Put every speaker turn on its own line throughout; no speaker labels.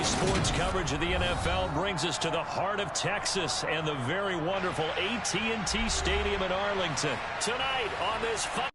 Today's sports coverage of the NFL brings us to the heart of Texas and the very wonderful AT&T Stadium in Arlington. Tonight on this fun.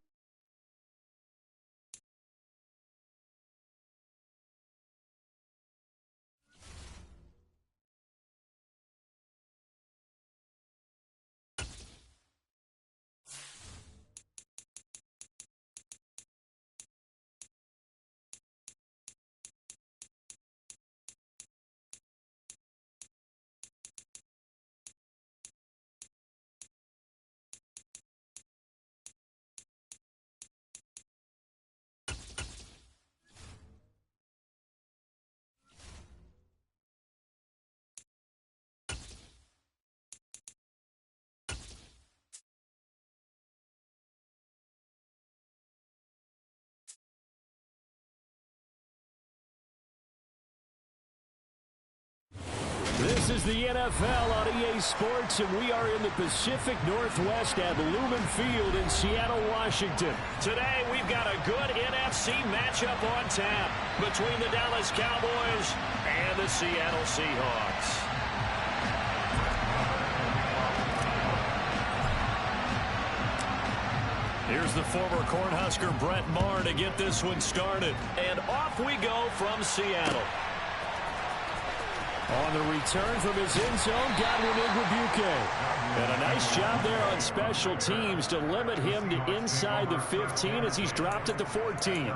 This is the NFL on EA Sports, and we are in the Pacific Northwest at Lumen Field in Seattle, Washington. Today, we've got a good NFC matchup on tap between the Dallas Cowboys and the Seattle Seahawks. Here's the former Cornhusker Brett Maher to get this one started. And off we go from Seattle. On the return from his end zone, Godwin Igwebuike. And a nice job there on special teams to limit him to inside the 15 as he's dropped at the 14.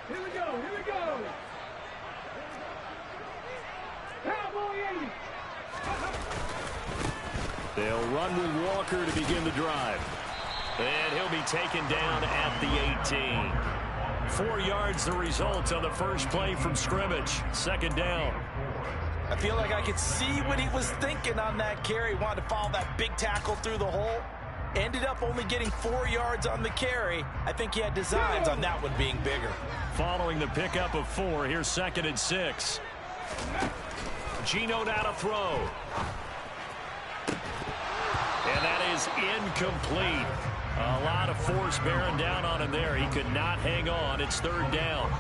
Here we go. Cowboys!
They'll run with Walker to begin the drive. And he'll be taken down at the 18. 4 yards the result on the first play from scrimmage. Second down.
I feel like I could see what he was thinking on that carry. Wanted to follow that big tackle through the hole. Ended up only getting 4 yards on the carry. I think he had designs on that one being bigger.
Following the pickup of 4, here's 2nd and 6. Geno now to throw. And that is incomplete. A lot of force bearing down on him there. He could not hang on. It's 3rd down.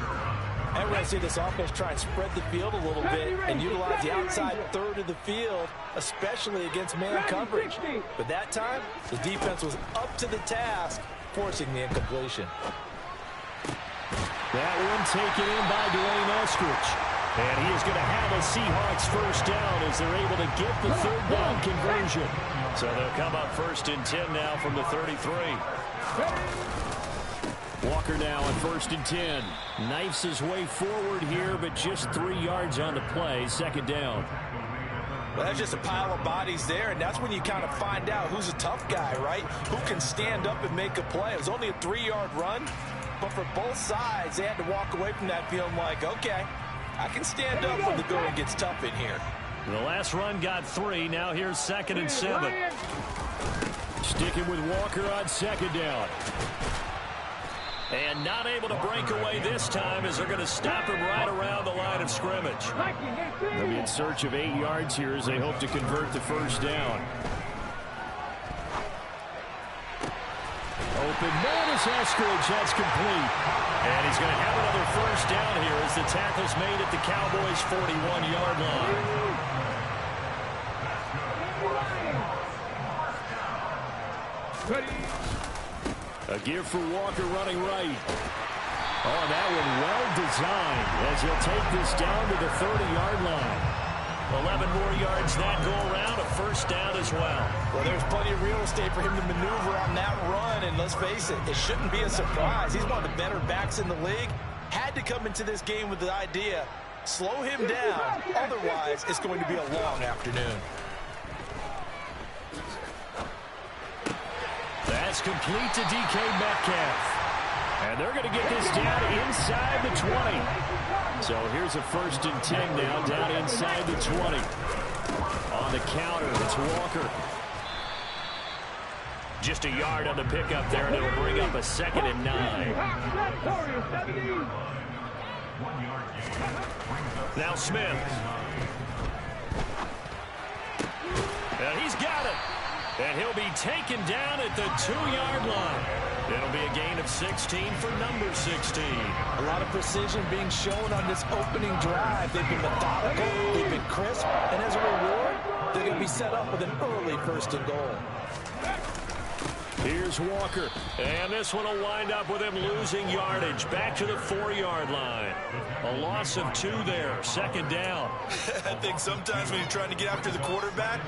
And we're going to see this offense try and spread the field a little bit and utilize the outside third of the field, especially against man coverage. But that time, the defense was up to the task, forcing the incompletion.
That one taken in by Dwayne Eskridge. And he is going to have a Seahawks first down as they're able to get the 3rd down conversion. So they'll come up 1st and 10 now from the 33. Walker now on 1st and 10. Knifes his way forward here, but just 3 yards on the play. 2nd down.
Well, that's just a pile of bodies there, and that's when you kind of find out who's a tough guy, right? Who can stand up and make a play. It was only a 3-yard run, but for both sides, they had to walk away from that feeling like, okay, I can stand up when the going gets tough in here.
The last run got 3. Now here's 2nd and 7. Sticking with Walker on 2nd down. And not able to break away this time as they're going to stop him right around the line of scrimmage. They'll be in search of 8 yards here as they hope to convert the 1st down. Open man is Eskridge. That's complete. And he's going to have another 1st down here as the tackle's made at the Cowboys' 41-yard line. A give for Walker running right. Oh, that one well designed as he'll take this down to the 30-yard line. 11 more yards that go around, a 1st down as well.
Well, there's plenty of real estate for him to maneuver on that run, and let's face it, it shouldn't be a surprise. He's one of the better backs in the league. Had to come into this game with the idea, slow him down, otherwise it's going to be a long afternoon.
That's complete to DK Metcalf. And they're going to get this down inside the 20. So here's a 1st and 10 now, down inside the 20. On the counter, it's Walker. Just a yard on the pickup there, and it'll bring up a 2nd and 9. Now Smith. And he's got it. And he'll be taken down at the 2-yard line. It'll be a gain of 16 for number 16.
A lot of precision being shown on this opening drive. They've been methodical, they've been crisp, and as a reward, they're going to be set up with an early 1st and goal.
Here's Walker, and this one will wind up with him losing yardage back to the 4-yard line. A loss of 2 there, 2nd down.
I think sometimes when you're trying to get after the quarterback,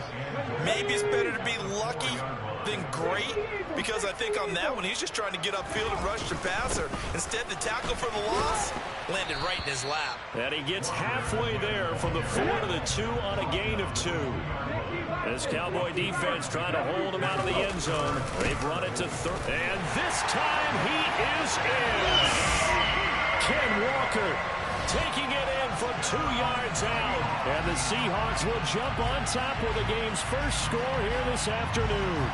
maybe it's better to be lucky than great, because I think on that one, he's just trying to get upfield and rush the passer. Instead, the tackle for the loss landed right in his lap.
And he gets halfway there from the 4 to the 2 on a gain of 2. This Cowboy defense trying to hold him out of the end zone. They've run it to 3rd. And this time he is in. Ken Walker taking it in from 2 yards out. And the Seahawks will jump on top with the game's first score here this afternoon.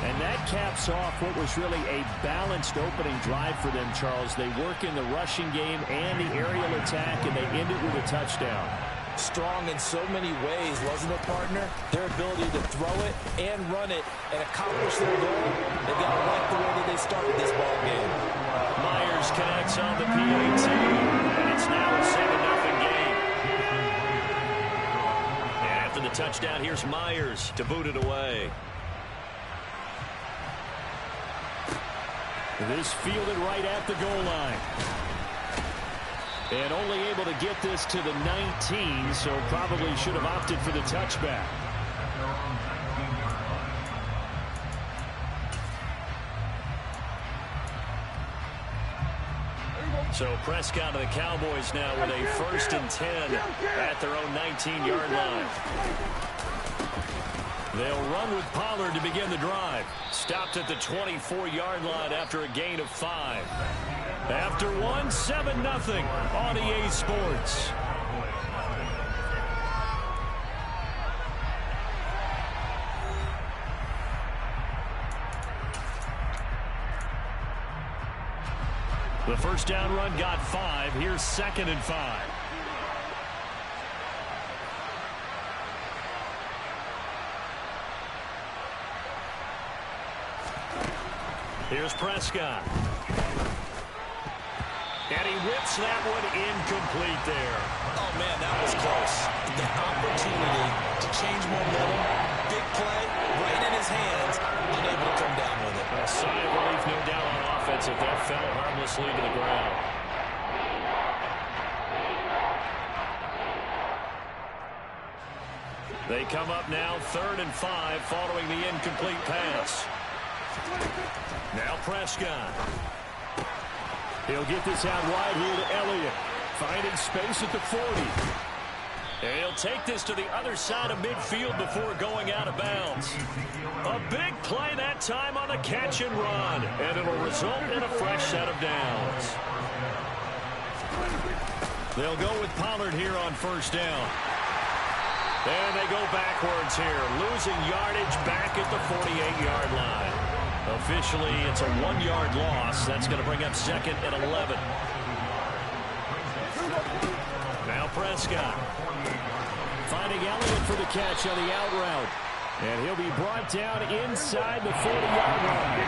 And that caps off what was really a balanced opening drive for them, Charles. They work in the rushing game and the aerial attack, and they end it with a touchdown.
Strong in so many ways, wasn't it, partner? Their ability to throw it and run it and accomplish their goal, they've got to like the way that they started this ball game.
Myers connects on the PAT, and it's now a 7-0 game. And after the touchdown, here's Myers to boot it away. This fielded right at the goal line. And only able to get this to the 19, so probably should have opted for the touchback. So Prescott of the Cowboys now with a 1st and 10 at their own 19-yard line. They'll run with Pollard to begin the drive. Stopped at the 24-yard line after a gain of 5. After 1, 7-0 on EA Sports. The 1st down run got 5. Here's 2nd and 5. Here's Prescott. And he whips that one incomplete there.
Oh, man, that was close. The opportunity to change momentum, big play, right in his hands, unable to come down with it.
A sigh of relief, no doubt, on offense if that fell harmlessly to the ground. They come up now 3rd and 5 following the incomplete pass. Now Prescott. He'll get this out wide here to Elliott. Finding space at the 40. And he'll take this to the other side of midfield before going out of bounds. A big play that time on the catch and run. And it'll result in a fresh set of downs. They'll go with Pollard here on 1st down. And they go backwards here. Losing yardage back at the 48-yard line. Officially, it's a 1-yard loss. That's going to bring up 2nd and 11. Now Prescott. Finding Elliott for the catch on the out route. And he'll be brought down inside the 40-yard line.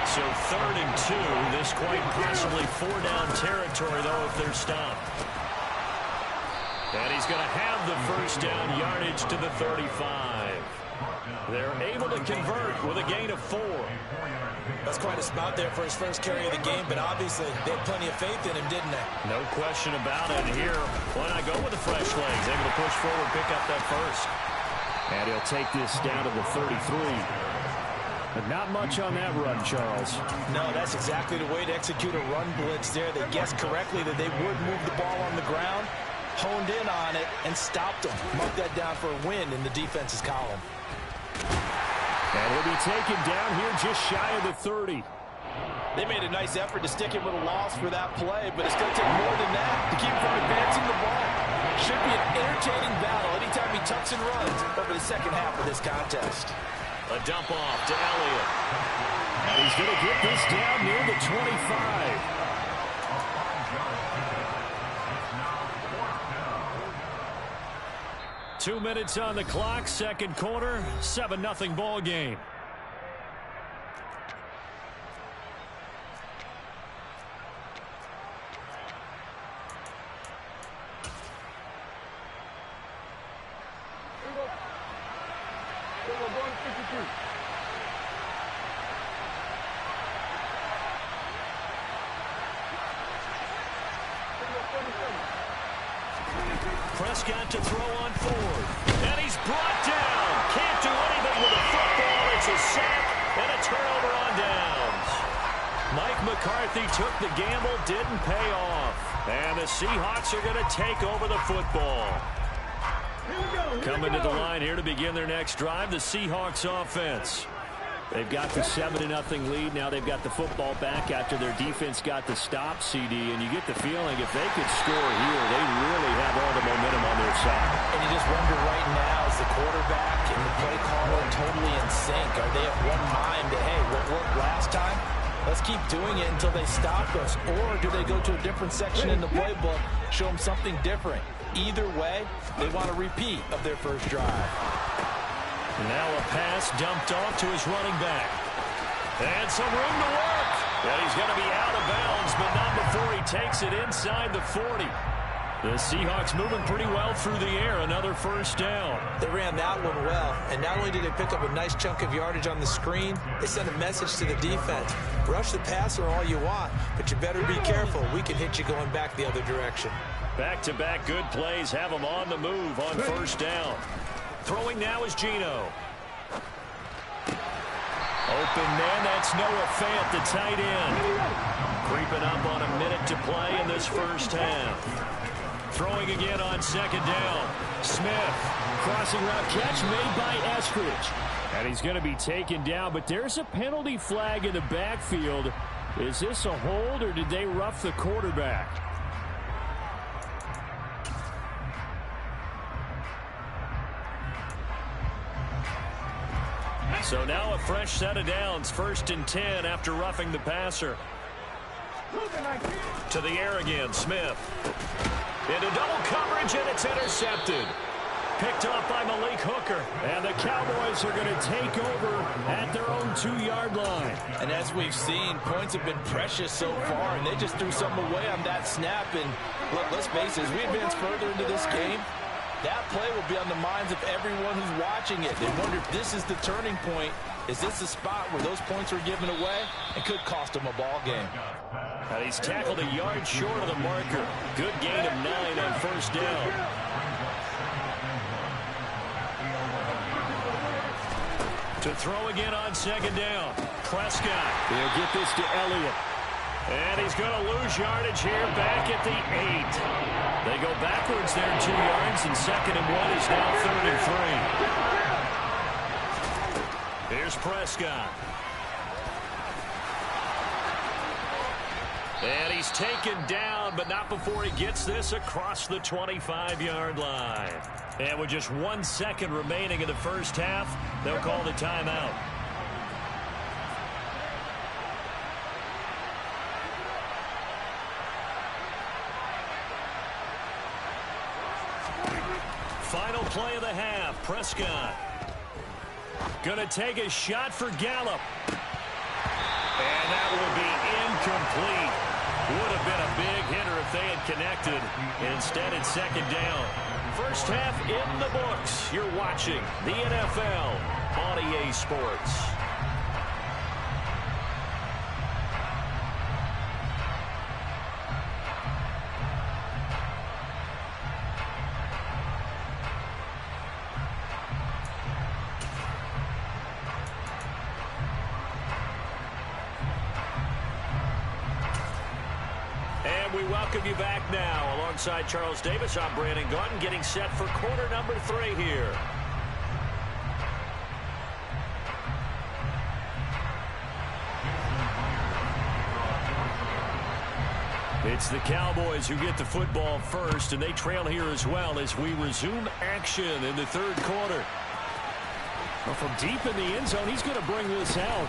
So 3rd and 2. This quite possibly 4-down territory, though, if they're stopped. And he's going to have the 1st down yardage to the 35. They're able to convert with a gain of 4.
That's quite a spot there for his first carry of the game, but obviously they had plenty of faith in him, didn't they?
No question about it. Here, why not go with the fresh legs? Able to push forward, pick up that 1st. And he'll take this down to the 33. But not much on that run, Charles.
No, that's exactly the way to execute a run blitz there. They guessed correctly that they would move the ball on the ground, honed in on it, and stopped them. Mark that down for a win in the defense's column.
And he'll be taken down here just shy of the 30.
They made a nice effort to stick him with a loss for that play, but it's going to take more than that to keep him from advancing the ball. Should be an entertaining battle anytime he tucks and runs over the second half of this contest.
A dump off to Elliott. And he's going to get this down near the 25. 2 minutes on the clock, second quarter, 7-0 ball game.
Prescott
to throw on forward. And he's brought down. Can't do anything with the football. It's a sack and a turnover on downs. Mike McCarthy took the gamble, didn't pay off. And the Seahawks are going to take over the football. Coming to the line here to begin their next drive, the Seahawks offense. They've got the 7-0 lead. Now they've got the football back after their defense got the stop, CD. And you get the feeling if they could score here, they really have all the momentum on their side.
And you just wonder right now, is the quarterback and the play caller totally in sync? Are they of one mind that, hey, what worked last time? Let's keep doing it until they stop us. Or do they go to a different section in the playbook, show them something different? Either way, they want a repeat of their first drive.
Now a pass dumped off to his running back. And some room to work. And he's going to be out of bounds, but not before he takes it inside the 40. The Seahawks moving pretty well through the air. Another first down.
They ran that one well. And not only did they pick up a nice chunk of yardage on the screen, they sent a message to the defense. Rush the passer all you want, but you better be careful. We can hit you going back the other direction.
Back-to-back good plays have them on the move on first down. Throwing now is Geno. Open man, that's Noah Fant, the tight end. Creeping up on a minute to play in this first half. Throwing again on second down. Smith, crossing route catch made by Eskridge. And he's going to be taken down, but there's a penalty flag in the backfield. Is this a hold, or did they rough the quarterback? So now a fresh set of downs, 1st and 10 after roughing the passer. To the air again, Smith. Into double coverage, and it's intercepted. Picked off by Malik Hooker. And the Cowboys are going to take over at their own 2-yard line.
And as we've seen, points have been precious so far, and they just threw something away on that snap. And look, let's face it, as we advance further into this game, that play will be on the minds of everyone who's watching it. They wonder if this is the turning point. Is this the spot where those points were given away? It could cost them a ball game.
And he's tackled a yard short of the marker. Good gain of 9 on first down. To throw again on second down. Prescott. He'll get this to Elliott. And he's going to lose yardage here back at the 8. They go backwards there 2 yards, and 2nd and 1 is now 3rd and 3. Here's Prescott. And he's taken down, but not before he gets this across the 25-yard line. And with just 1 second remaining in the first half, they'll call the timeout. Final play of the half. Prescott gonna take a shot for Gallup. And that will be incomplete. Would have been a big hitter if they had connected. Instead, it's 2nd down. First half in the books. You're watching the NFL on EA Sports. We welcome you back now. Alongside Charles Davis, I'm Brandon Gaudin, getting set for quarter number 3 here. It's the Cowboys who get the football first, and they trail here as well as we resume action in the 3rd quarter. Well, from deep in the end zone, he's going to bring this out.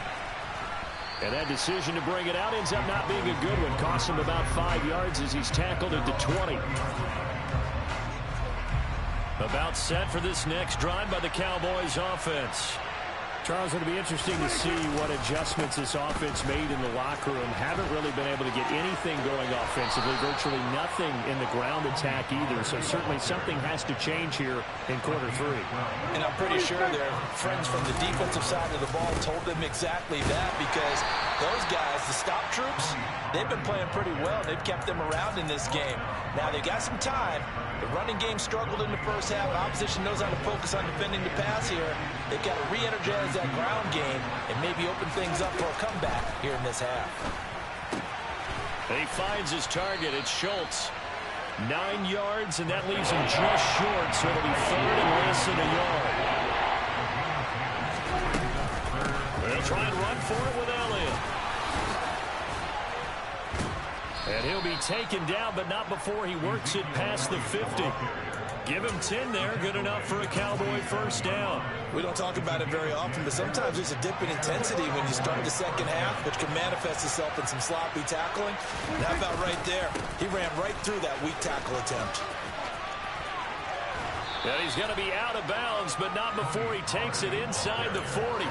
And that decision to bring it out ends up not being a good one. Costs him about 5 yards as he's tackled at the 20. About set for this next drive by the Cowboys offense. Charles, it'll be interesting to see what adjustments this offense made in the locker room. Haven't really been able to get anything going offensively. Virtually nothing in the ground attack either. So certainly something has to change here in quarter three.
And I'm pretty sure their friends from the defensive side of the ball told them exactly that, because those guys, the stop troops, they've been playing pretty well. They've kept them around in this game. Now they got some time. The running game struggled in the first half. Opposition knows how to focus on defending the pass here. They've got to re-energize that ground game and maybe open things up for a comeback here in this half.
He finds his target. It's Schultz. 9 yards, and that leaves him just short, so it'll be third and less than a yard. They'll try and run for it with Elliott. And he'll be taken down, but not before he works it past the 50. Give him 10 there. Good enough for a Cowboy first down.
We don't talk about it very often, but sometimes there's a dip in intensity when you start the second half, which can manifest itself in some sloppy tackling. And how about right there? He ran right through that weak tackle attempt.
And he's going to be out of bounds, but not before he takes it inside the 40.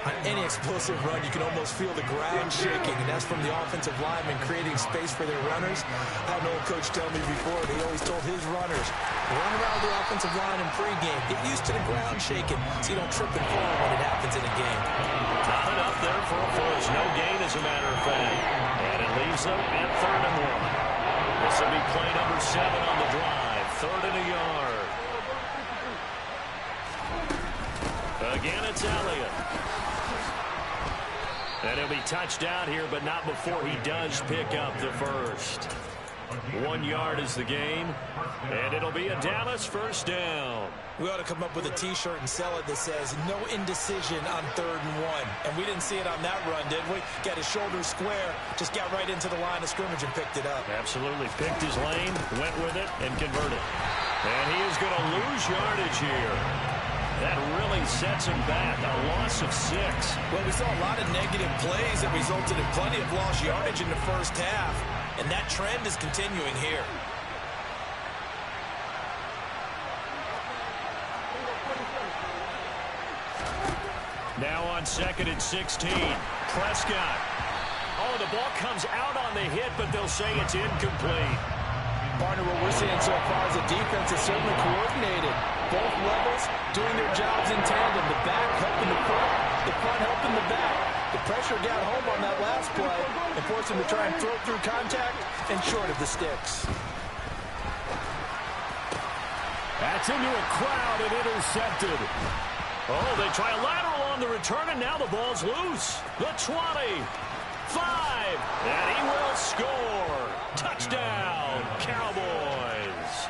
On any explosive run, you can almost feel the ground shaking, and that's from the offensive linemen creating space for their runners. I had an old coach tell me before, he always told his runners, run around the offensive line in pregame. Get used to the ground shaking so you don't trip and fall when it happens in a game.
Not enough there for a first. No gain, as a matter of fact. And it leaves them at 3rd and 1. This will be play number 7 on the drive. 3rd and a yard. Again, it's Elliott. And he'll be touched down here, but not before he does pick up the first. 1 yard is the gain, and it'll be a Dallas first down.
We ought to come up with a T-shirt and sell it that says, no indecision on 3rd and 1. And we didn't see it on that run, did we? Got his shoulders square, just got right into the line of scrimmage and picked it up.
Absolutely. Picked his lane, went with it, and converted. And he is going to lose yardage here. That really sets him back. A loss of 6.
Well, we saw a lot of negative plays that resulted in plenty of lost yardage in the first half. And that trend is continuing here.
Now on 2nd and 16. Prescott. Oh, the ball comes out on the hit, but they'll say it's incomplete.
Partner, what we're seeing so far is the defense is certainly coordinated. Both levels doing their jobs in tandem. The back helping the front helping the back. The pressure got home on that last play and forced him to try and throw through contact and short of the sticks.
That's into a crowd and intercepted. Oh, they try a lateral on the return, and now the ball's loose. The 20. 5. And he will score. Touchdown, Cowboys.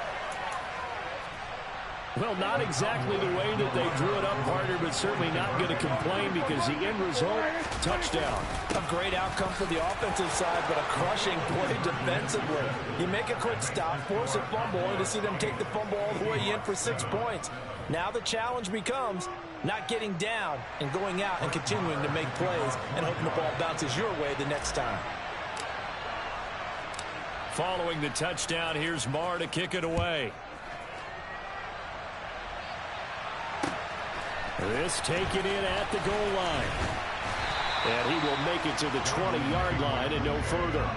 Well, not exactly the way that they drew it up, partner, but certainly not going to complain because the end result, touchdown.
A great outcome for the offensive side, but a crushing play defensively. You make a quick stop, force a fumble, and to see them take the fumble all the way in for 6 points. Now the challenge becomes not getting down and going out and continuing to make plays and hoping the ball bounces your way the next time.
Following the touchdown, here's Marr to kick it away. This taken in at the goal line. And he will make it to the 20-yard line and no further.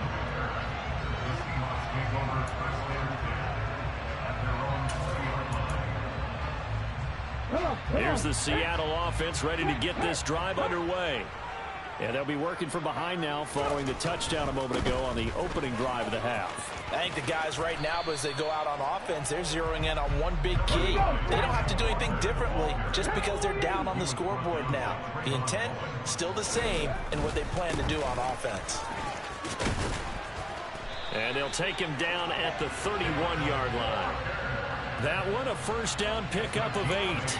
Here's the Seattle offense ready to get this drive underway. And they'll be working from behind now following the touchdown a moment ago on the opening drive of the half.
I think the guys right now, as they go out on offense, they're zeroing in on one big key. They don't have to do anything differently just because they're down on the scoreboard now. The intent, still the same in what they plan to do on offense.
And they'll take him down at the 31-yard line. That one, a first down pickup of 8.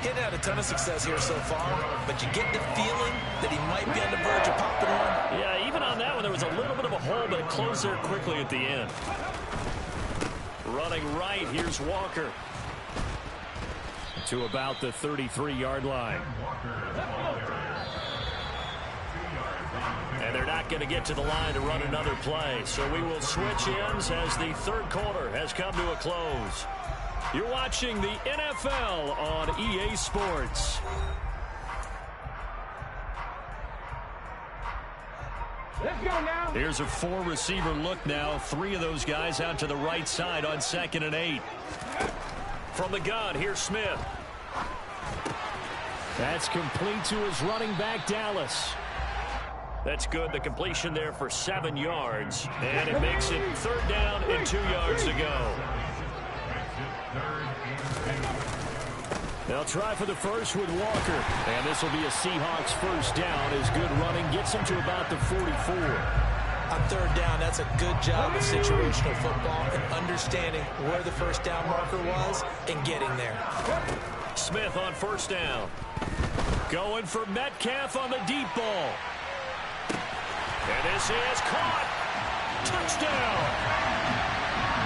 He's had a ton of success here so far, but you get the feeling that he might be on the verge of popping one.
Yeah, even on that one, there was a little bit of a hole, but it closed there quickly at the end. Running right, here's Walker. To about the 33-yard line. And they're not going to get to the line to run another play, so we will switch ends as the third quarter has come to a close. You're watching the NFL on EA Sports.
Let's go now.
Here's a four-receiver look now. Three of those guys out to the right side on 2nd and 8. From the gun, here's Smith. That's complete to his running back, Dallas. That's good. The completion there for 7 yards. And it makes it 3rd down and 2 yards to go. They'll try for the first with Walker. And this will be a Seahawks first down as good running gets them to about the 44.
On 3rd down, that's a good job of situational football and understanding where the first down marker was and getting there.
Smith on 1st down. Going for Metcalf on the deep ball. And this is caught. Touchdown.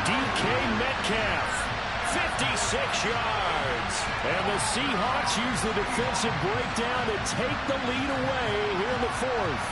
DK Metcalf. 56 yards. And the Seahawks use the defensive breakdown to take the lead away here in the 4th.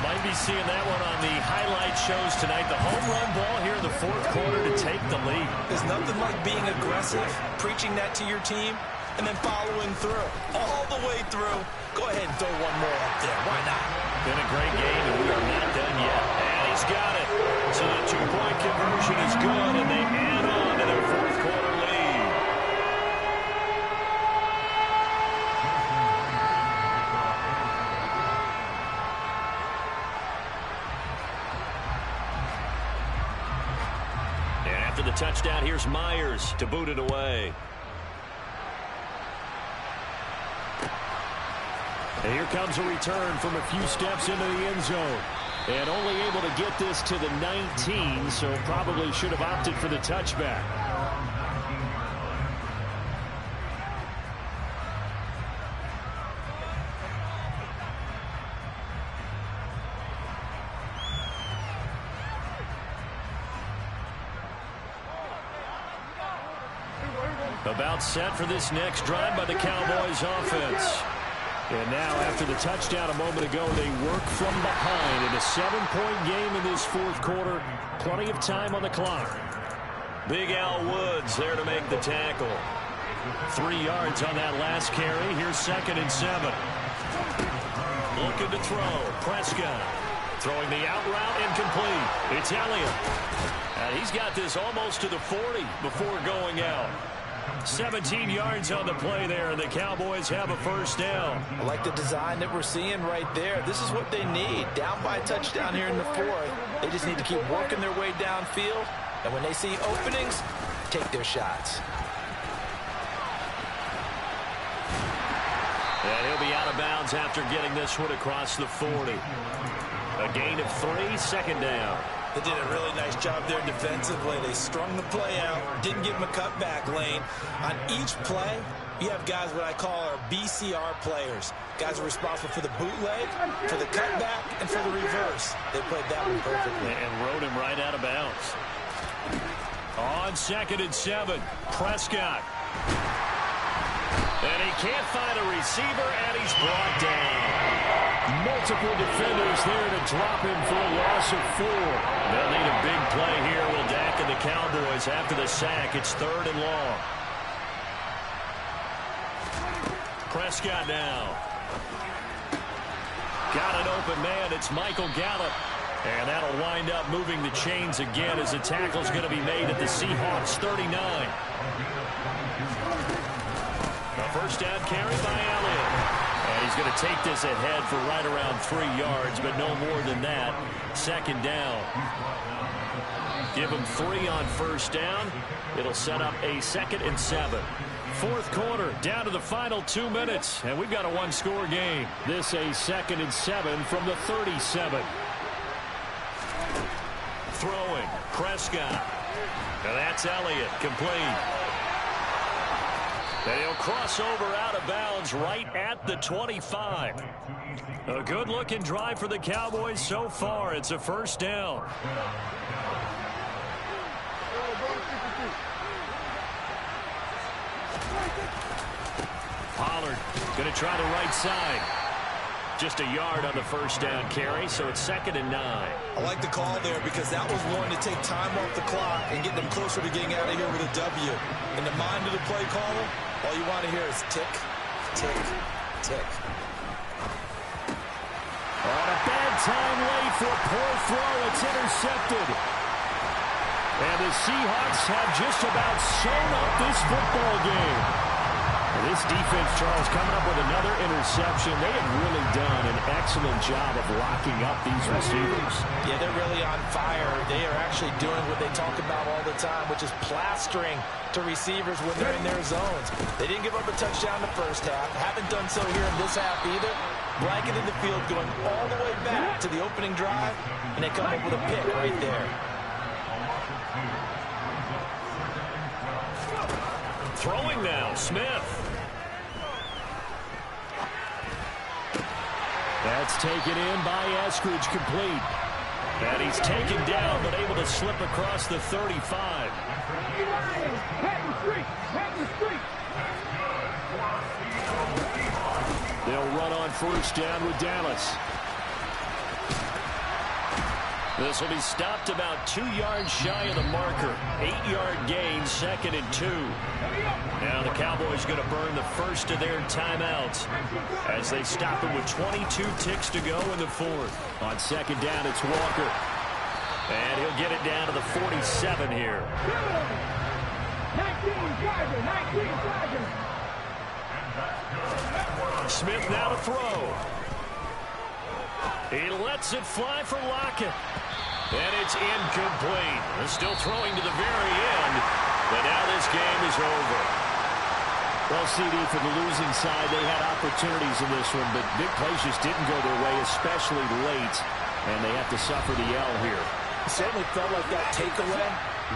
Might be seeing that one on the highlight shows tonight. The home run ball here in the 4th quarter to take the lead.
There's nothing like being aggressive, preaching that to your team, and then following through. All the way through. Go ahead and throw one more up there. Why not?
Been a great game, and we are not done yet. And he's got it. So the 2-point conversion is good, and they add on to their 4th quarter lead. And after the touchdown, here's Myers to boot it away. And here comes a return from a few steps into the end zone. And only able to get this to the 19, so probably should have opted for the touchback. About set for this next drive by the Cowboys offense. And now, after the touchdown a moment ago, they work from behind in a 7-point game in this 4th quarter. Plenty of time on the clock. Big Al Woods there to make the tackle. 3 yards on that last carry. Here's 2nd and 7. Looking to throw. Prescott throwing the out route incomplete. It's Elliott. And he's got this almost to the 40 before going out. 17 yards on the play there, and the Cowboys have a first down.
I like the design that we're seeing right there. This is what they need. Down by a touchdown here in the 4th. They just need to keep working their way downfield, and when they see openings, take their shots.
And he'll be out of bounds after getting this one across the 40. A gain of 3, 2nd down.
They did a really nice job there defensively. They strung the play out, didn't give him a cutback lane. On each play, you have guys what I call our BCR players. Guys are responsible for the bootleg, for the cutback, and for the reverse. They played that one perfectly.
And rode him right out of bounds. On 2nd and 7, Prescott. And he can't find a receiver, and he's brought down. Multiple defenders there to drop him for a loss of 4. They'll need a big play here. Will Dak and the Cowboys after the sack. It's 3rd and long. Prescott now. Got an open man. It's Michael Gallup. And that'll wind up moving the chains again as the tackle's going to be made at the Seahawks 39. A first down carry by Elliott. And he's going to take this ahead for right around 3 yards, but no more than that. 2nd down. Give him 3 on first down. It'll set up a 2nd and 7. 4th quarter, down to the final 2 minutes, and we've got a one-score game. This a 2nd and 7 from the 37. Throwing, Prescott. Now that's Elliott, complete. They'll cross over out of bounds right at the 25. A good-looking drive for the Cowboys so far. It's a first down. Pollard going to try the right side. just a yard on the first down carry, so it's 2nd and 9.
I like the call there because that was one to take time off the clock and get them closer to getting out of here with a W. In the mind of the play caller, all you want to hear is tick, tick, tick.
On a bad time late for a poor throw. It's intercepted. And the Seahawks have just about sewn up this football game. This defense, Charles, coming up with another interception. They have really done an excellent job of locking up these receivers.
Yeah, they're really on fire. They are actually doing what they talk about all the time, which is plastering to receivers when they're in their zones. They didn't give up a touchdown in the first half. Haven't done so here in this half either. Blanketed the field going all the way back to the opening drive, and they come up with a pick right there.
Throwing now, Smith. That's taken in by Eskridge, complete. And he's taken down, but able to slip across the 35. They'll run on first down with Dallas. This will be stopped about 2 yards shy of the marker. 8-yard gain, 2nd and 2. Now the Cowboys going to burn the first of their timeouts as they stop him with 22 ticks to go in the 4th. On 2nd down, it's Walker. And he'll get it down to the 47 here.
19
Smith now to throw. He lets it fly for Lockett. And it's incomplete. They're still throwing to the very end. But now this game is over. Well, CD, for the losing side, they had opportunities in this one, but big plays just didn't go their way, especially late. And they have to suffer the L here.
It certainly felt like that takeaway,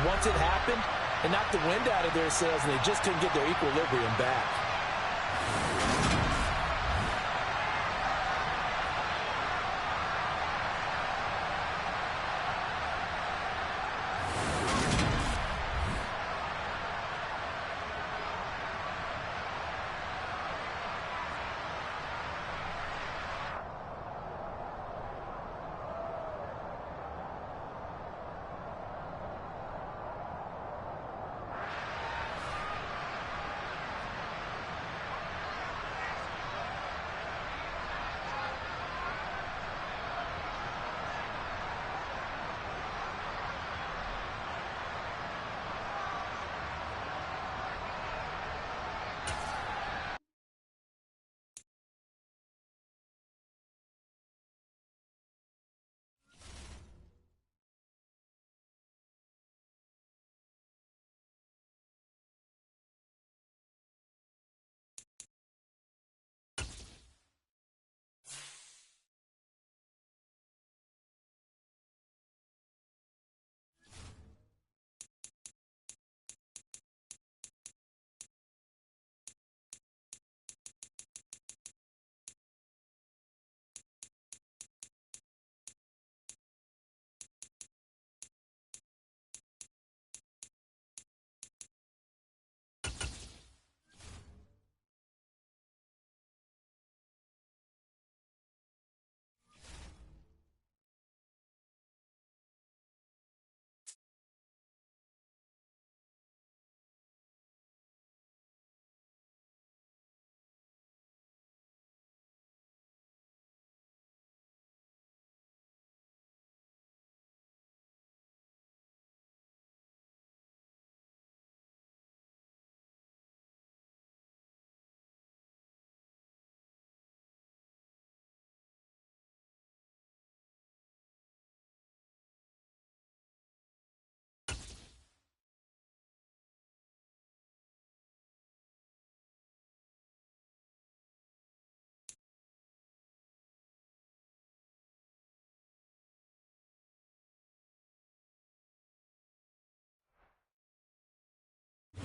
once it happened, and knocked the wind out of their sails, and they just couldn't get their equilibrium back.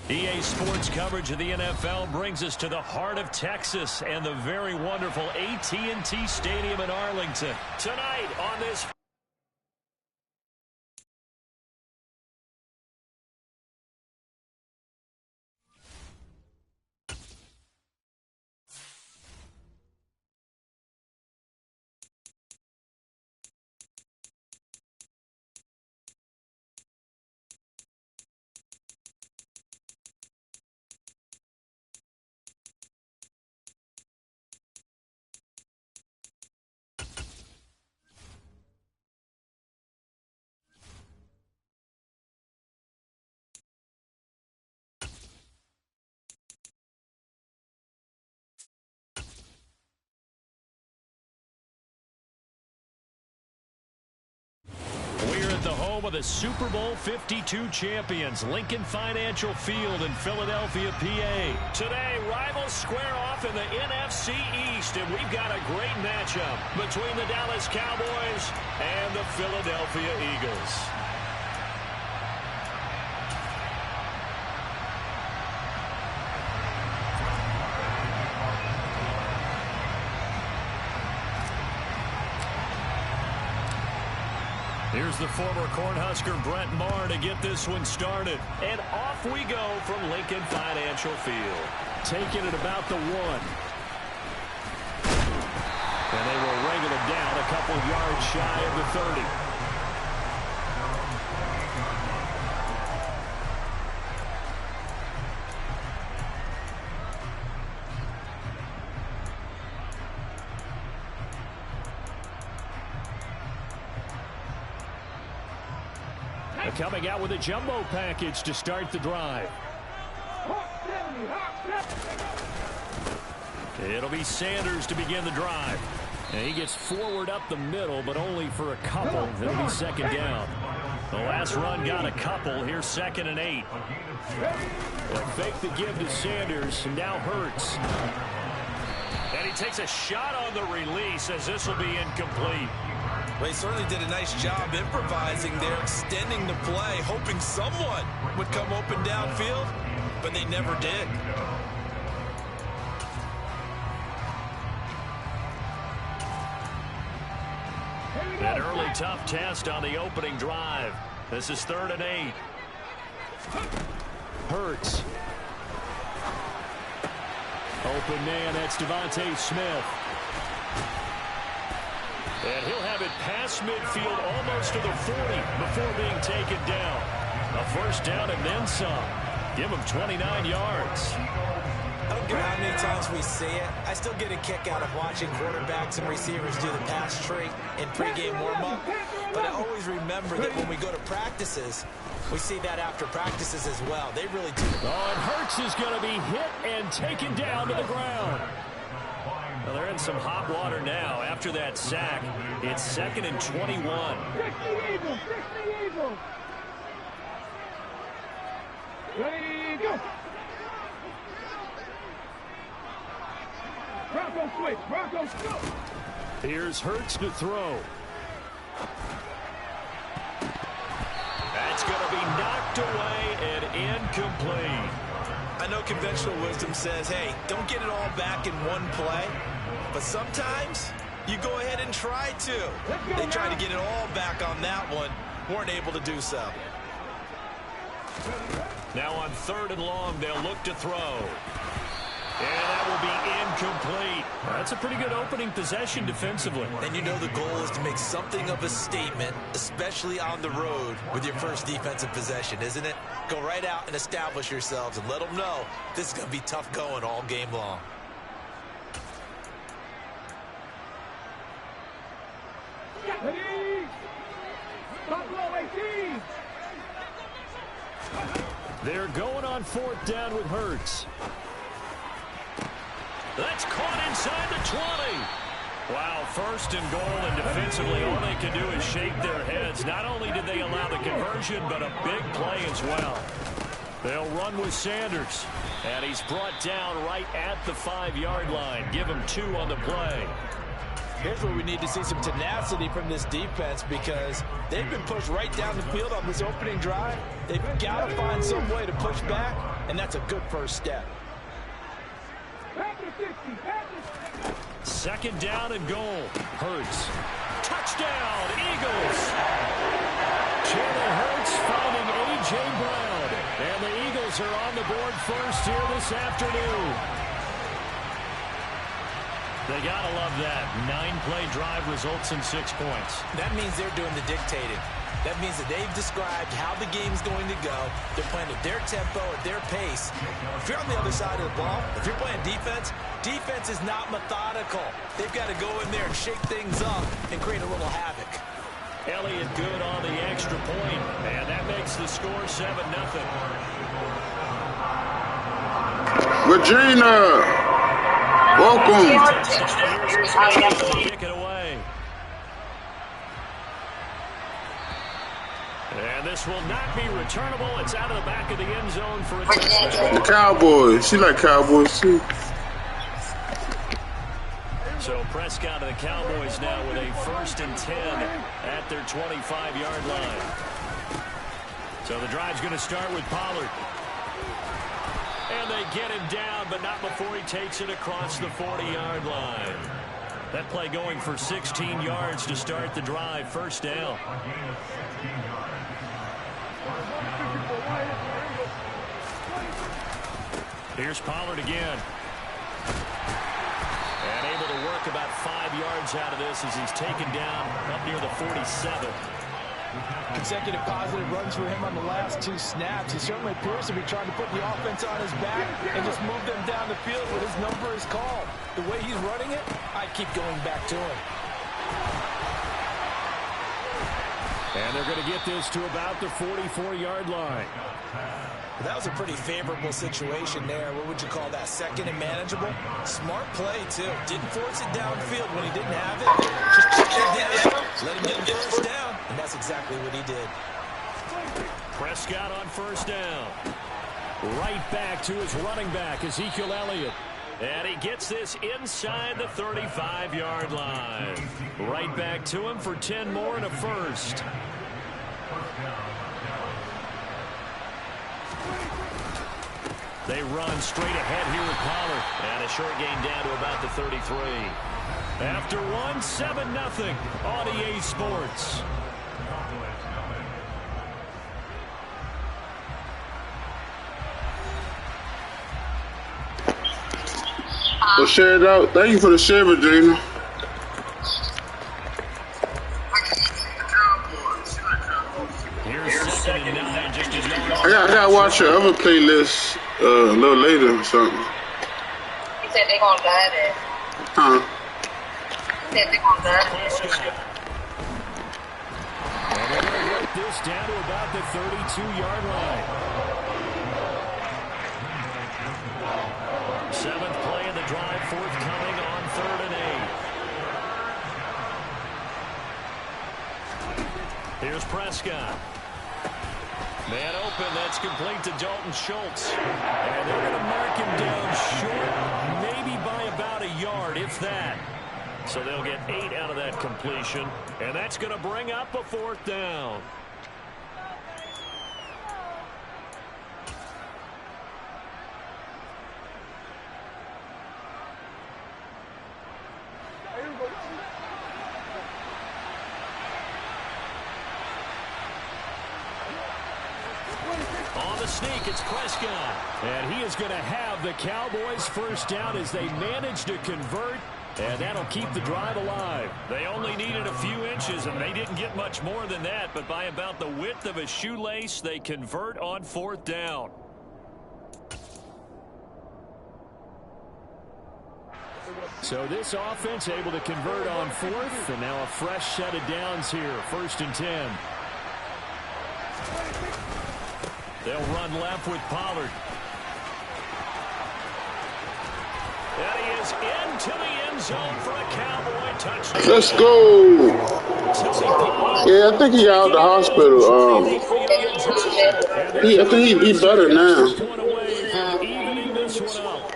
EA Sports coverage of the NFL brings us to the heart of Texas and the very wonderful AT&T Stadium in Arlington. Tonight on this home of the Super Bowl 52 champions, Lincoln Financial Field in Philadelphia, PA. Today, rivals square off in the NFC East, and we've got a great matchup between the Dallas Cowboys and the Philadelphia Eagles. Here's the former Cornhusker Brent Maher to get this one started. And off we go from Lincoln Financial Field. Taking it about the 1. And they will wrangle it down a couple yards shy of the 30. Coming out with a jumbo package to start the drive. It'll be Sanders to begin the drive. And he gets forward up the middle, but only for a couple. It'll be second down. The last run got a couple. Here's 2nd and 8. They'll fake the give to Sanders, and now Hurts. And he takes a shot on the release as this will be incomplete.
Well, he certainly did a nice job improvising there, extending the play, hoping someone would come open downfield, but they never did.
An early tough test on the opening drive. This is 3rd and 8. Hurts. Open man, that's Devontae Smith. And he'll have it past midfield almost to the 40 before being taken down. A first down and then some. Give him 29 yards.
I don't care how many times we see it. I still get a kick out of watching quarterbacks and receivers do the pass tree in pregame warm-up. But I always remember that when we go to practices, we see that after practices as well. They really do.
Oh, and Hurts is going to be hit and taken down to the ground. Well, they're in some hot water now after that sack. It's 2nd and 21.
60 Eagles, 60 Eagles. Ready, go. Bronco switch, Bronco go.
Here's Hurts to throw. That's going to be knocked away and incomplete.
I know conventional wisdom says, hey, don't get it all back in one play. But sometimes you go ahead and try to. They tried to get it all back on that one. Weren't able to do so.
Now on 3rd and long, they'll look to throw. And that will be incomplete. That's a pretty good opening possession defensively.
And you know the goal is to make something of a statement, especially on the road with your first defensive possession, isn't it? Go right out and establish yourselves and let them know this is going to be tough going all game long.
Ready. Buffalo 18.
They're going on 4th down with Hurts. That's caught inside the 20. Wow, 1st and goal, and defensively all they can do is shake their heads. Not only did they allow the conversion, but a big play as well. They'll run with Sanders, and he's brought down right at the 5-yard line. Give him 2 on the play.
Here's where we need to see some tenacity from this defense because they've been pushed right down the field on this opening drive. They've got to find some way to push back, and that's a good first step.
2nd down and goal. Hurts. Touchdown, Eagles. Jalen Hurts finding A.J. Brown. And the Eagles are on the board first here this afternoon. They got to love that. 9-play drive results in 6 points.
That means they're doing the dictating. That means that they've described how the game's going to go. They're playing at their tempo, at their pace. If you're on the other side of the ball, if you're playing defense, defense is not methodical. They've got to go in there and shake things up and create a little havoc.
Elliott good on the extra point, and that makes the score 7-0.
Regina, welcome.
Kick it away. And this will not be returnable. It's out of the back of the end zone for a touchdown.
The Cowboys. She like Cowboys too.
So Prescott and the Cowboys now with a 1st and 10 at their 25-yard line. So the drive's going to start with Pollard. And they get him down, but not before he takes it across the 40-yard line. That play going for 16 yards to start the drive. 1st down. Here's Pollard again. And able to work about 5 yards out of this as he's taken down up near the 47.
Consecutive positive runs for him on the last 2 snaps. He certainly appears to be trying to put the offense on his back and just move them down the field when his number is called. The way he's running it, I keep going back to him.
And they're going to get this to about the 44-yard line.
That was a pretty favorable situation there. What would you call that? 2nd and manageable? Smart play, too. Didn't force it downfield when he didn't have it. Just check it down. Let him get the 1st down. And that's exactly what he did.
Prescott on 1st down. Right back to his running back, Ezekiel Elliott. And he gets this inside the 35-yard line. Right back to him for 10 more and a 1st. They run straight ahead here with Pollard. And a short gain down to about the 33. After 1, 7-0 on EA Sports.
So share it out. Thank you for the share, Virginia.
Here's 2nd and 9, just as
I gotta watch your other playlist a little later or something.
He said they're gonna die there.
Huh?
He said they're gonna die there.
And they're going to work this down to about the 32-yard line. 7th play of the drive, forthcoming on 3rd and 8. Here's Prescott. Man open, that's complete to Dalton Schultz. And they're going to mark him down short, maybe by about a yard, if that. So they'll get 8 out of that completion. And that's going to bring up a 4th down. On the sneak, it's Prescott. And he is going to have the Cowboys 1st down as they manage to convert. And that'll keep the drive alive. They only needed a few inches, and they didn't get much more than that. But by about the width of a shoelace, they convert on 4th down. So this offense able to convert on 4th, and now a fresh set of downs here. 1st and 10. They'll run left with Pollard. And he is into the end zone for a Cowboy touchdown.
Let's go. Yeah, I think he out of the hospital. I think he better now.
Evening this one up.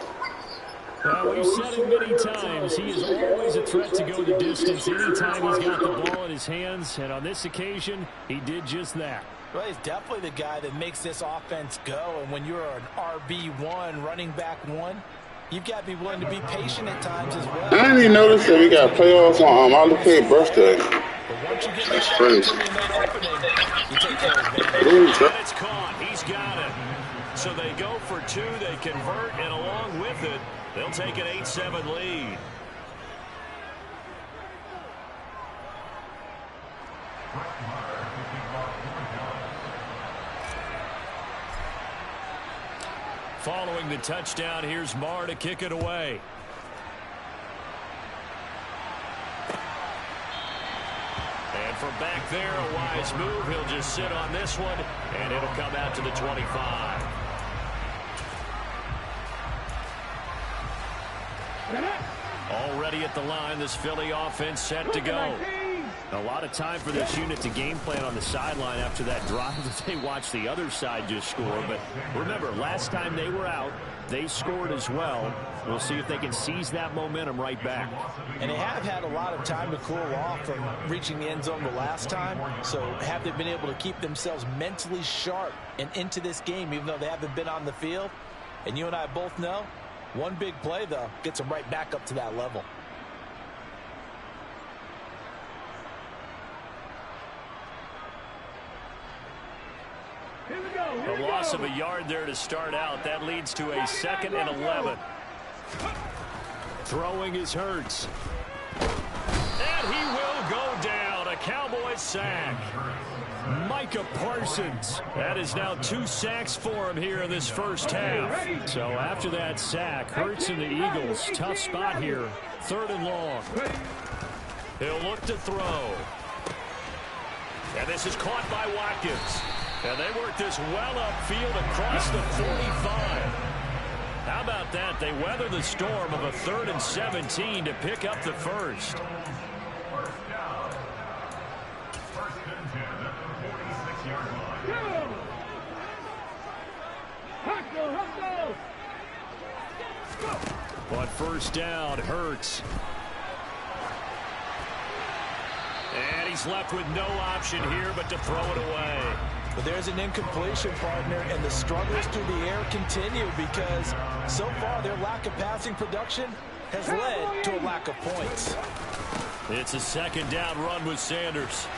We've said it many times. He is always a threat to go the distance anytime he's got the ball in his hands. And on this occasion, he did just that.
Well, he's definitely the guy that makes this offense go. And when you're an RB1, running back 1, you've got to be willing to be patient at times as well.
I didn't even notice that we got playoffs on Martin Luther King's birthday. That's crazy.
You take care of it.
And it's caught. He's got it. So they go for 2. They convert, and along with it, they'll take an 8-7 lead. Following the touchdown, here's Marr to kick it away. And from back there, a wise move. He'll just sit on this one, and it'll come out to the 25. Already at the line, this Philly offense set to go. A lot of time for this unit to game plan on the sideline after that drive that they watched the other side just score. But remember, last time they were out, they scored as well. We'll see if they can seize that momentum right back.
And they have had a lot of time to cool off from reaching the end zone the last time. So have they been able to keep themselves mentally sharp and into this game, even though they haven't been on the field? And you and I both know, one big play, though, gets them right back up to that level.
A loss of a yard there to start out. That leads to a 2nd and 11. Throwing is Hurts. And he will go down. A Cowboys sack. Micah Parsons. That is now 2 sacks for him here in this first half. So after that sack, Hurts and the Eagles, tough spot here. 3rd and long. He'll look to throw. And this is caught by Watkins. And they work this well upfield across the 45. How about that? They weather the storm of a 3rd and 17 to pick up the first. But first down, Hurts. And he's left with no option here but to throw it away.
But there's an incompletion, partner, and the struggles through the air continue because so far their lack of passing production has led to a lack of points.
It's a 2nd down run with Sanders.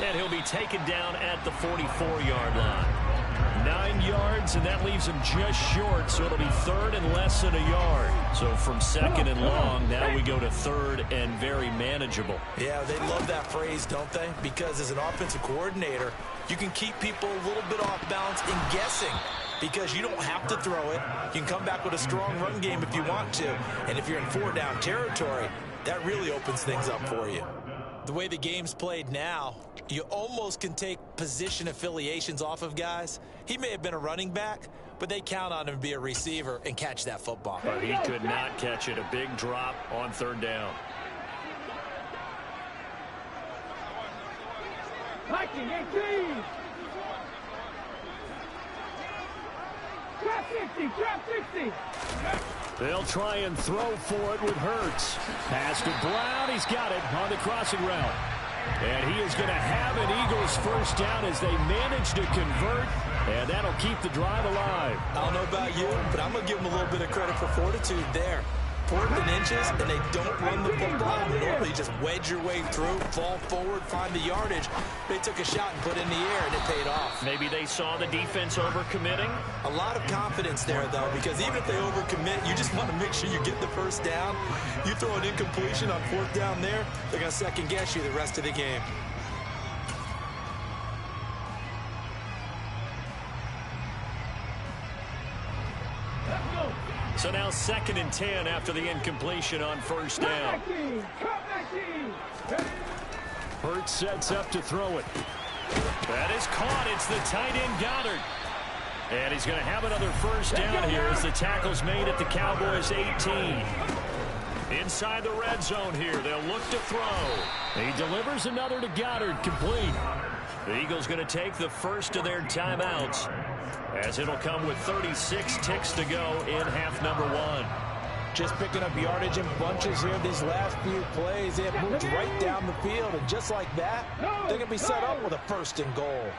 And he'll be taken down at the 44-yard line. 9 yards, and that leaves him just short, so it'll be 3rd and less than a yard. So from 2nd and long, now we go to 3rd and very manageable.
Yeah, they love that phrase, don't they? Because as an offensive coordinator, you can keep people a little bit off balance and guessing because you don't have to throw it. You can come back with a strong run game if you want to. And if you're in 4-down territory, that really opens things up for you. The way the game's played now, you almost can take position affiliations off of guys. He may have been a running back, but they count on him to be a receiver and catch that football.
But he could not catch it. A big drop on 3rd down.
Viking 18. Trap 60, trap 60.
They'll try and throw for it with Hurts. Pass to Brown. He's got it on the crossing route. And he is going to have an Eagles first down as they manage to convert. And that'll keep the drive alive.
I don't know about you, but I'm going to give them a little bit of credit for fortitude there. 4th and inches, and they don't run the football. Normally just wedge your way through, fall forward, find the yardage. They took a shot and put it in the air, and it paid off.
Maybe they saw the defense overcommitting.
A lot of confidence there, though, because even if they overcommit, you just want to make sure you get the first down. You throw an incompletion on 4th down there, they're going to second-guess you the rest of the game.
So now 2nd and 10 after the incompletion on first down. Hurts sets up to throw it. That is caught. It's the tight end Goddard. And he's going to have another first down here as the tackle's made at the Cowboys 18. Inside the red zone here. They'll look to throw. He delivers another to Goddard, complete. The Eagles going to take the first of their timeouts, as it'll come with 36 ticks to go in half number 1.
Just picking up yardage in bunches here these last few plays. They have moved right down the field, and just like that, they're going to be set up with a 1st and goal.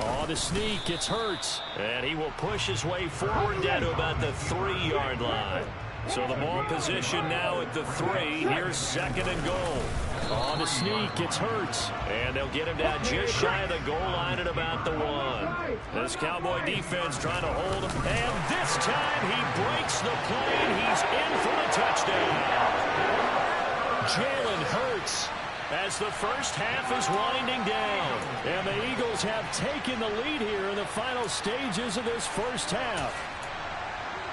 On the sneak, it's Hurts, and he will push his way forward down to about the 3-yard line. So the ball position now at the 3. Here's 2nd and goal. On the sneak, it's Hurts, and they'll get him down just shy of the goal line at about the 1. This Cowboy defense trying to hold him, and this time he breaks the play, and he's in for the touchdown. Jalen Hurts, as the first half is winding down, and the Eagles have taken the lead here in the final stages of this first half.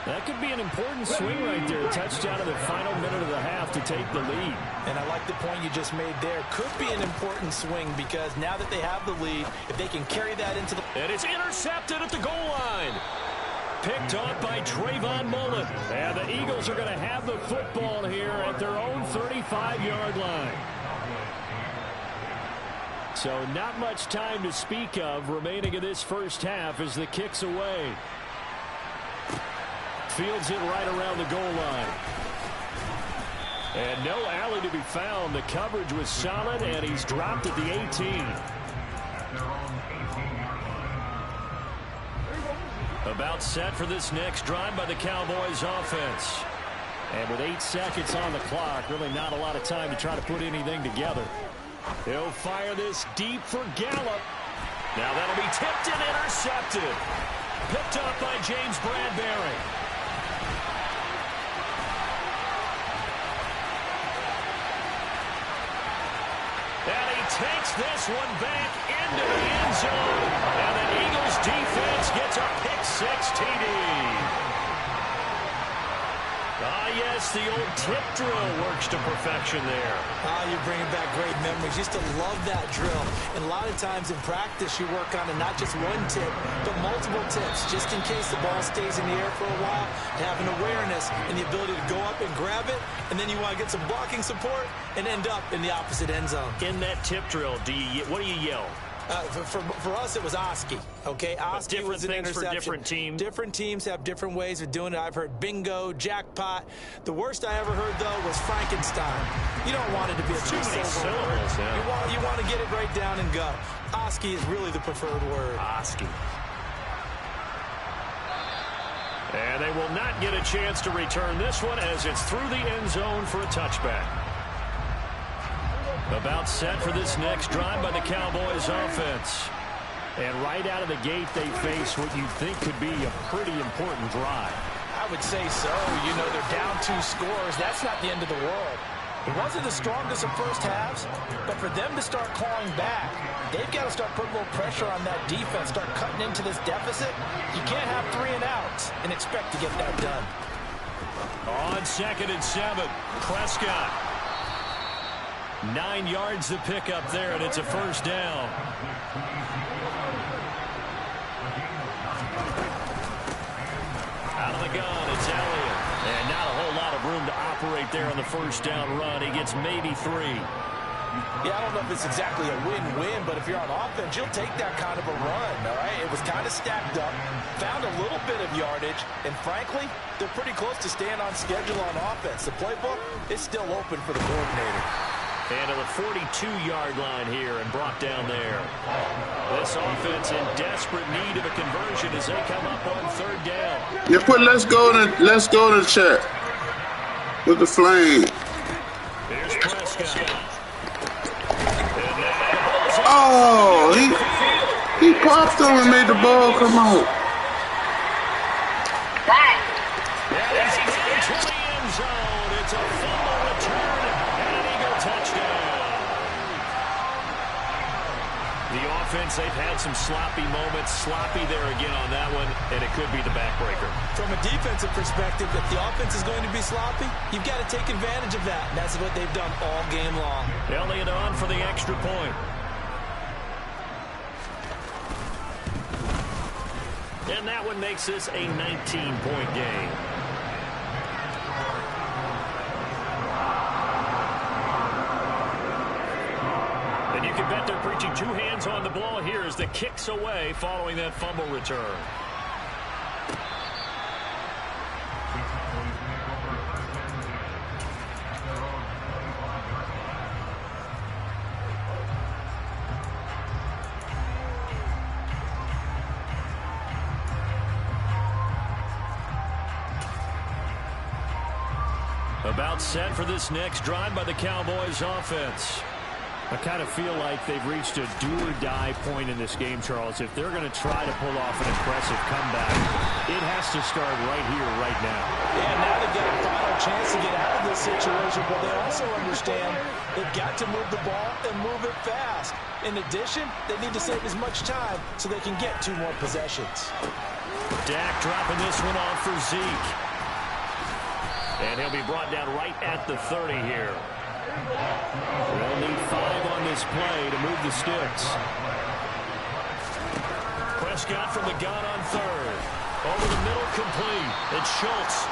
That could be an important swing right there. Touchdown in the final minute of the half to take the lead.
And I like the point you just made there. Could be an important swing because now that they have the lead, if they can carry that into the...
And it's intercepted at the goal line. picked off by Trayvon Mullen. And the Eagles are going to have the football here at their own 35-yard line. So not much time to speak of remaining in this first half as the kick's away. Fields it right around the goal line. And no alley to be found. The coverage was solid, and he's dropped at the 18. About set for this next drive by the Cowboys offense. And with 8 seconds on the clock, really not a lot of time to try to put anything together. He'll fire this deep for Gallup. Now that'll be tipped and intercepted. Picked up by James Bradbury. And he takes this one back into the end zone. And the Eagles defense gets a pick-6 TD. Ah, yes, the old tip drill works to perfection there.
Ah, you're bringing back great memories. Used to love that drill. And a lot of times in practice, you work on it, not just one tip, but multiple tips, just in case the ball stays in the air for a while. Having awareness and the ability to go up and grab it, and then you want to get some blocking support and end up in the opposite end zone.
In that tip drill, what do you yell?
For us, it was Oski. Okay, Oski was an interception.
For different teams.
Different teams have different ways of doing it. I've heard bingo, jackpot. The worst I ever heard, though, was Frankenstein. You don't want it to be a
too many syllables. Yeah.
You want to get it right down and go. Oski is really the preferred word.
Oski. And they will not get a chance to return this one as it's through the end zone for a touchback. About set for this next drive by the Cowboys offense. And right out of the gate, they face what you'd think could be a pretty important drive.
I would say so. You know, they're down 2 scores. That's not the end of the world. It wasn't the strongest of first halves, but for them to start clawing back, they've got to start putting a little pressure on that defense, start cutting into this deficit. You can't have 3 and outs and expect to get that done.
On 2nd and 7, Prescott. 9 yards to pick up there, and it's a first down. Out of the gun, it's Elliott. And not a whole lot of room to operate there on the first down run. He gets maybe 3.
Yeah, I don't know if it's exactly a win-win, but if you're on offense, you'll take that kind of a run, all right? It was kind of stacked up, found a little bit of yardage, and frankly, they're pretty close to staying on schedule on offense. The playbook is still open for the coordinator.
And to the 42-yard line here and brought down there. This offense in desperate need of a conversion as they come up on 3rd down.
You put let's go in the chat with the flame.
Here's Prescott.
Oh, he popped him and made the ball come out.
And he's into the end zone. It's a fumble return and an Eagle touchdown. The offense, they've had some sloppy moments. Sloppy there again on that one, and it could be the backbreaker.
From a defensive perspective, if the offense is going to be sloppy, you've got to take advantage of that. And that's what they've done all game long.
Elliott on for the extra point. And that one makes this a 19-point game. And you can bet they're preaching 2 hands on the ball here as the kick's away following that fumble return. About set for this next drive by the Cowboys offense. I kind of feel like they've reached a do-or-die point in this game, Charles. If they're going to try to pull off an impressive comeback, it has to start right here, right now.
Yeah, now they've got a final chance to get out of this situation, but they also understand they've got to move the ball and move it fast. In addition, they need to save as much time so they can get 2 more possessions.
Dak dropping this one off for Zeke. And he'll be brought down right at the 30 here. They'll need 5 on this play to move the sticks. Prescott from the gun on 3rd. Over the middle, complete. It's Schultz.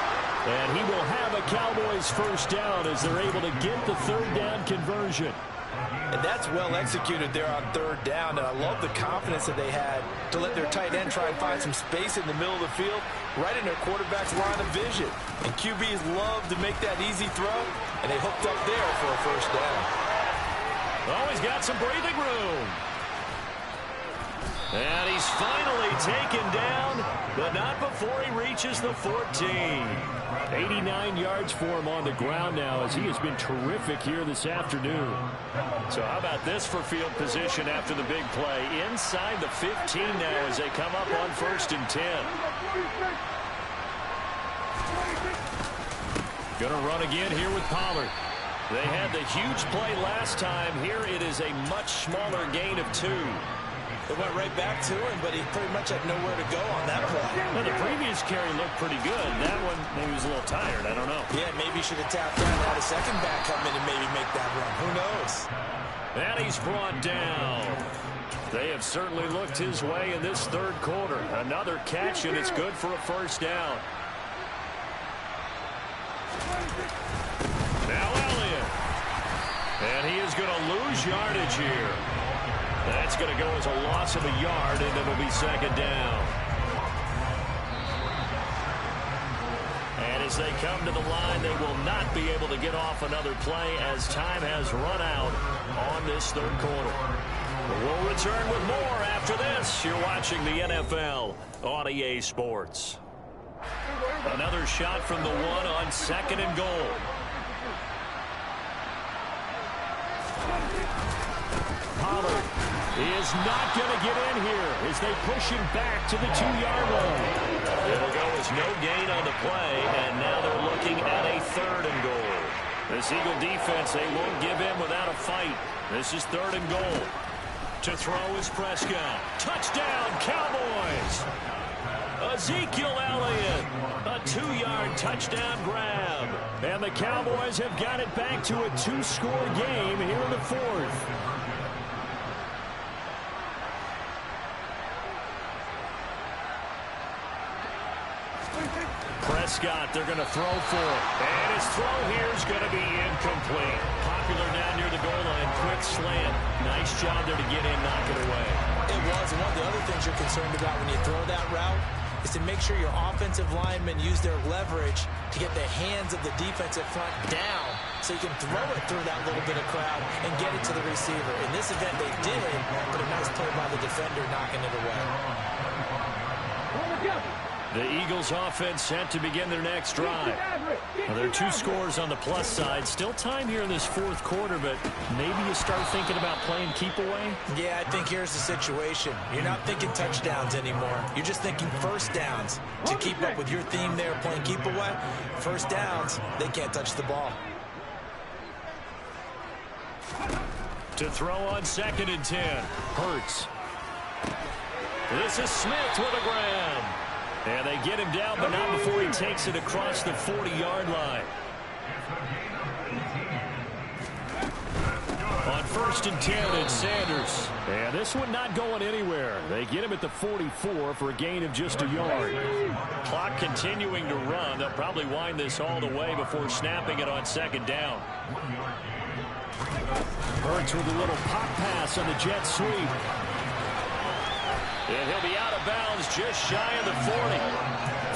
And he will have a Cowboys first down as they're able to get the third down conversion.
And that's well executed there on third down. And I love the confidence that they had to let their tight end try and find some space in the middle of the field, right in their quarterback's line of vision. And QBs love to make that easy throw, and they hooked up there for a first down.
Oh, he's got some breathing room. And he's finally taken down, but not before he reaches the 14. 89 yards for him on the ground now as he has been terrific here this afternoon. So how about this for field position after the big play? Inside the 15 now as they come up on 1st and 10. Going to run again here with Pollard. They had the huge play last time. Here it is a much smaller gain of 2.
It went right back to him, but he pretty much had nowhere to go on that play.
Well, the previous carry looked pretty good. That one, maybe he was a little tired. I don't know.
Yeah, maybe he should have tapped out and had a second back come in and maybe make that run. Who knows?
And he's brought down. They have certainly looked his way in this third quarter. Another catch, and it's good for a first down. Now Elliott. And he is going to lose yardage here. That's going to go as a loss of a yard, and it'll be second down. And as they come to the line, they will not be able to get off another play as time has run out on this third quarter. We'll return with more after this. You're watching the NFL on EA Sports. Another shot from the 1 on 2nd and goal. Pollard is not going to get in here as they push him back to the 2-yard line. It'll go as no gain on the play, and now they're looking at a 3rd and goal. This Eagle defense, they won't give in without a fight. This is 3rd and goal. To throw is Prescott. Touchdown, Cowboys! Ezekiel Elliott, a 2-yard touchdown grab. And the Cowboys have got it back to a 2-score game here in the 4th. Prescott, they're going to throw for it. And his throw here is going to be incomplete. Popular down near the goal line. Quick slant. Nice job there to get in, knock it away.
It was. And one of the other things you're concerned about when you throw that route is to make sure your offensive linemen use their leverage to get the hands of the defensive front down so you can throw it through that little bit of crowd and get it to the receiver. In this event, they did, but a nice play by the defender knocking it away.
The Eagles offense set to begin their next drive. Well, there are 2 scores on the plus side. Still time here in this 4th quarter, but maybe you start thinking about playing keep away?
Yeah, I think here's the situation. You're not thinking touchdowns anymore. You're just thinking first downs. To keep up with your theme there, playing keep away, first downs, they can't touch the ball.
To throw on 2nd and 10. Hurts. This is Smith with a grab. And they get him down, but not before he takes it across the 40-yard line. On 1st and 10, it's Sanders. And this one not going anywhere. They get him at the 44 for a gain of just a yard. Clock continuing to run. They'll probably wind this all the way before snapping it on 2nd down. Hurts with a little pop pass on the jet sweep. And he'll be out of bounds just shy of the 40.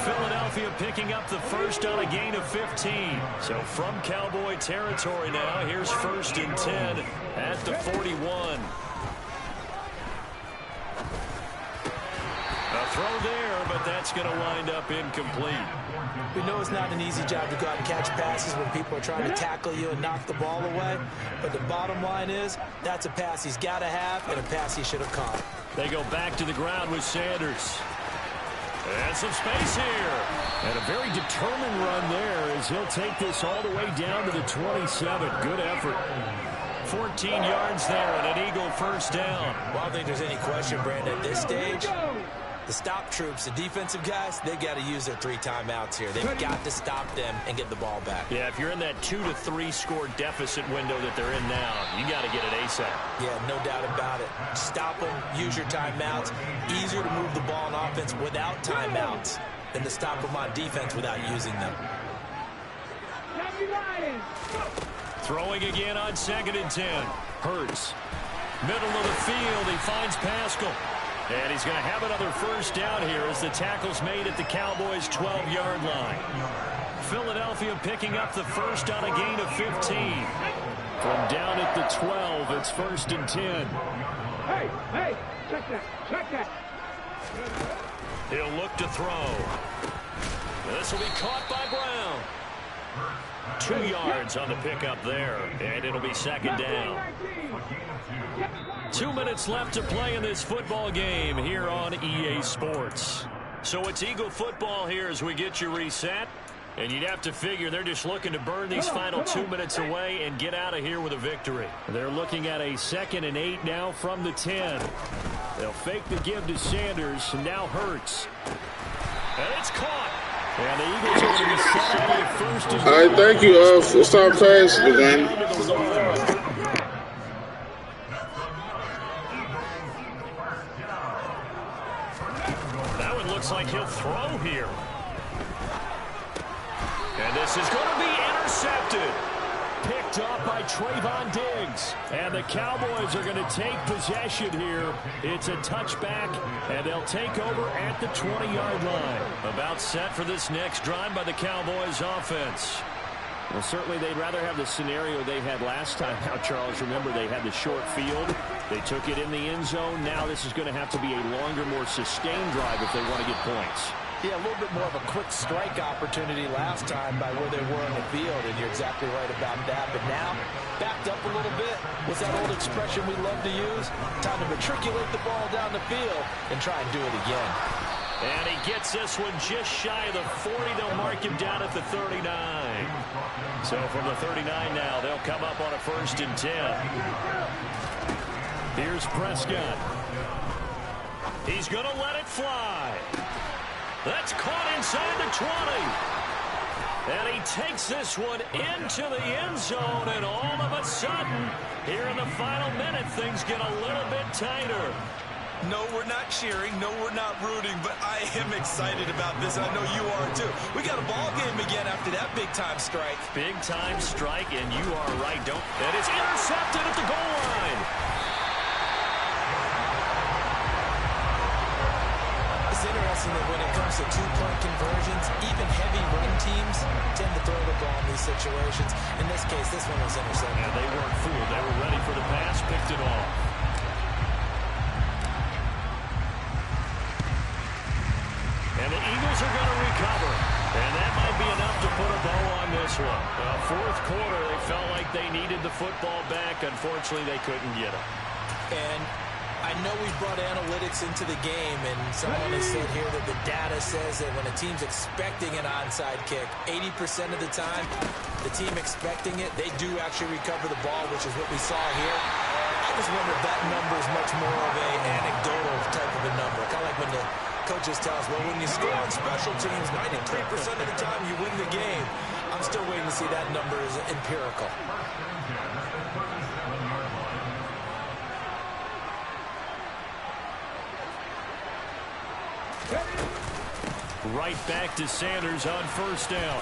Philadelphia picking up the first on a gain of 15. So from Cowboy territory now, here's 1st and 10 at the 41. A throw there, but that's going to wind up incomplete.
We know it's not an easy job to go out and catch passes when people are trying to tackle you and knock the ball away. But the bottom line is, that's a pass he's got to have and a pass he should have caught.
They go back to the ground with Sanders. And some space here. And a very determined run there as he'll take this all the way down to the 27. Good effort. 14 yards there and an Eagle first down.
Well, I don't think there's any question, Brandon, at this stage, The stop troops, the defensive guys, they got to use their 3 timeouts here. They've got to stop them and get the ball back.
Yeah, if you're in that 2 to 3 score deficit window that they're in now, you got to get it ASAP.
Yeah, no doubt about it. Stop them, use your timeouts. Easier to move the ball on offense without timeouts than to stop them on defense without using them.
Throwing again on 2nd and 10. Hurts. Middle of the field, he finds Pascal. And he's going to have another first down here as the tackle's made at the Cowboys' 12-yard line. Philadelphia picking up the first on a gain of 15. From down at the 12, it's 1st and 10.
Hey, check that.
He'll look to throw. This will be caught by Brown. 2 yards on the pickup there, and it'll be 2nd down. 2 minutes left to play in this football game here on EA Sports. So it's Eagle football here as we get you reset. And you'd have to figure they're just looking to burn these final 2 minutes away and get out of here with a victory. They're looking at a 2nd and 8 now from the 10. They'll fake the give to Sanders, and now Hurts. And it's caught. And the Eagles are going to be set up at 1st and 10.
All right, thank you for stop passing again.
That one looks like he'll throw here. And this is going to be intercepted. Picked up by Trayvon Diggs. And the Cowboys are going to take possession here. It's a touchback, and they'll take over at the 20-yard line. About set for this next drive by the Cowboys offense. Well, certainly they'd rather have the scenario they had last time out, Charles. Remember, they had the short field. They took it in the end zone. Now this is going to have to be a longer, more sustained drive if they want to get points.
Yeah, a little bit more of a quick strike opportunity last time by where they were on the field, and you're exactly right about that. But now, backed up a little bit, what's that old expression we love to use? Time to matriculate the ball down the field and try and do it again.
And he gets this one just shy of the 40. They'll mark him down at the 39. So from the 39 now, they'll come up on a 1st and 10. Here's Prescott. He's going to let it fly. That's caught inside the 20. And he takes this one into the end zone, and all of a sudden, here in the final minute, things get a little bit tighter.
No, we're not cheering. No, we're not rooting, but I am excited about this. I know you are, too. We got a ball game again after that big-time strike.
Big-time strike, and you are right. That is intercepted at the goal line.
It's interesting that when it comes to 2-point conversions, even heavy run teams tend to throw the ball in these situations. In this case, this one was intercepted.
Yeah, they weren't fooled. They were ready for the pass, picked it off. And the Eagles are going to recover. And that might be enough to put a bow on this one. Fourth quarter, they felt like they needed the football back. Unfortunately, they couldn't get it.
And I know we brought analytics into the game, and someone has said here that the data says that when a team's expecting an onside kick, 80% of the time, the team expecting it, they do actually recover the ball, which is what we saw here. I just wonder if that number is much more of an anecdotal type of a number. Kind of like when the coaches tell us, well, when you score on special teams, 93% of the time you win the game. I'm still waiting to see that number is empirical.
Right back to Sanders on 1st down.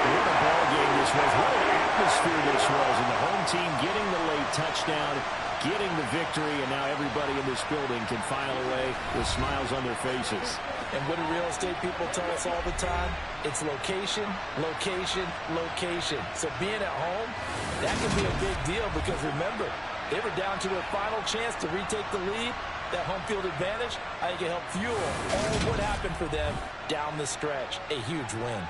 What a ball game this was. What an atmosphere this was. And the home team getting the late touchdown, getting the victory, and now everybody in this building can file away with smiles on their faces.
And what do real estate people tell us all the time? It's location, location, location. So being at home, that can be a big deal because remember, they were down to their final chance to retake the lead. That home field advantage, I think it helped fuel all of what happened for them down the stretch. A huge win.